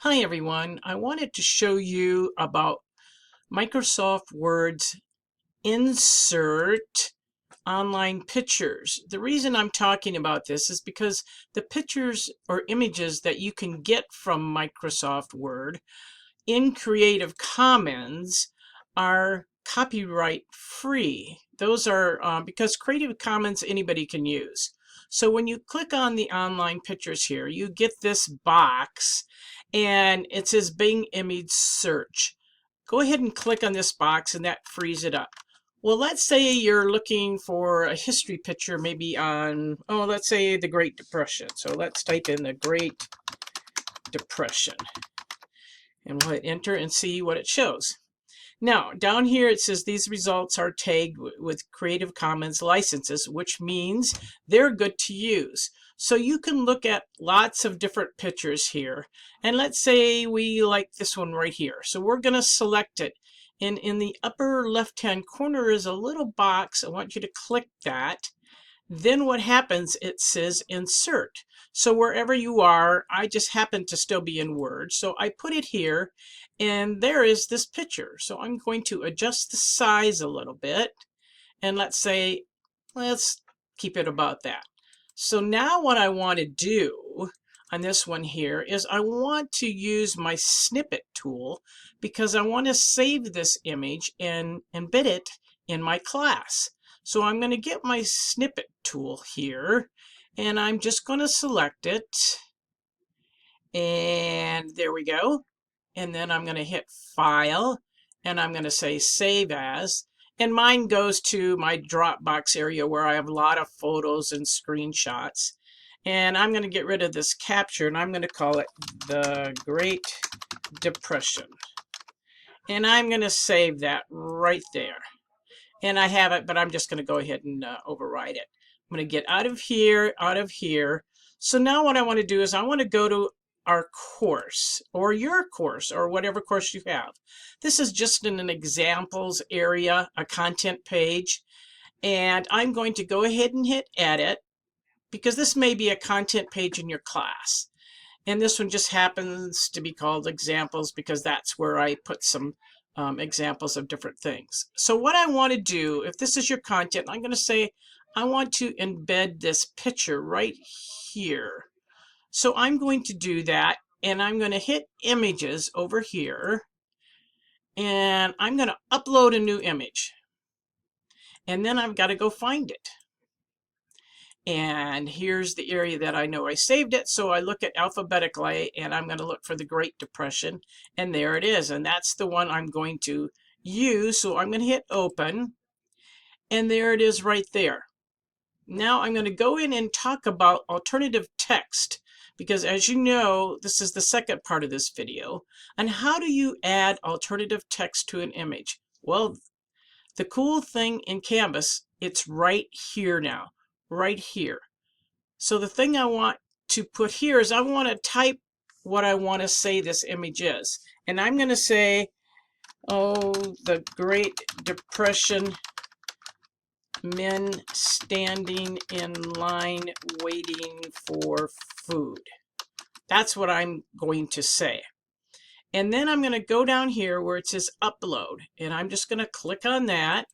Hi everyone, I wanted to show you about Microsoft Word's Insert online pictures. The reason I'm talking about this is because the pictures or images that you can get from Microsoft Word in Creative Commons are copyright free. Those are because Creative Commons anybody can use. So when you click on the online pictures here, you get this box and it says Bing Image Search. Go ahead and click on this box and that frees it up. Well, let's say you're looking for a history picture maybe on, let's say the Great Depression. So let's type in the Great Depression and we'll hit enter and see what it shows. Now, down here it says these results are tagged with Creative Commons licenses, which means they're good to use. So you can look at lots of different pictures here. And let's say we like this one right here. So we're going to select it. And in the upper left-hand corner is a little box. I want you to click that. Then what happens, it says insert. So wherever you are, I just happen to still be in Word. So I put it here and there is this picture. So I'm going to adjust the size a little bit. And let's keep it about that. So now what I want to do on this one here is I want to use my snippet tool because I want to save this image and embed it in my class. So I'm going to get my snippet tool here and I'm just going to select it and there we go. And then I'm going to hit File and I'm going to say Save As. And mine goes to my Dropbox area where I have a lot of photos and screenshots. And I'm going to get rid of this capture and I'm going to call it the Great Depression. And I'm going to save that right there. And I have it, but I'm just going to go ahead and override it. I'm going to get out of here, out of here. So now what I want to do is I want to go to our course or your course or whatever course you have. This is just in an examples area, a content page. And I'm going to go ahead and hit edit because this may be a content page in your class. And this one just happens to be called examples because that's where I put some examples of different things. So what I want to do, if this is your content, I'm going to say I want to embed this picture right here. So I'm going to do that and I'm going to hit images over here and I'm going to upload a new image. And then I've got to go find it. And here's the area that I know I saved it. So I look at alphabetically and I'm going to look for the Great Depression. And there it is. And that's the one I'm going to use. So I'm going to hit open. And there it is right there. Now I'm going to go in and talk about alternative text. Because as you know, this is the second part of this video. And how do you add alternative text to an image? Well, the cool thing in Canvas, it's right here now. Right here. So the thing I want to put here is I want to type what I want to say this image is. And I'm going to say, the Great Depression, men standing in line waiting for food. That's what I'm going to say. And then I'm going to go down here where it says upload. And I'm just going to click on that.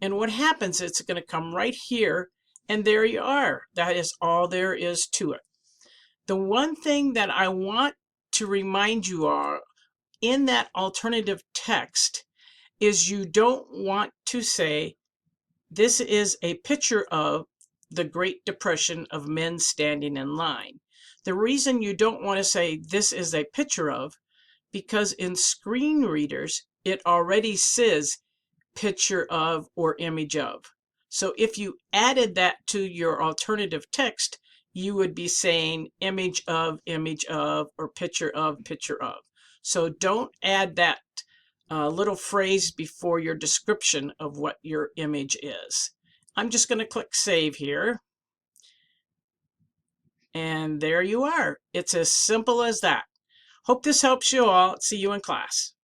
And what happens, it's going to come right here, and there you are. That is all there is to it. The one thing that I want to remind you are in that alternative text is you don't want to say, this is a picture of the Great Depression of men standing in line. The reason you don't want to say this is a picture of, because in screen readers, it already says picture of or image of. So if you added that to your alternative text, you would be saying image of, or picture of, picture of. So don't add that little phrase before your description of what your image is. I'm just going to click save here. And there you are. It's as simple as that. Hope this helps you all. See you in class.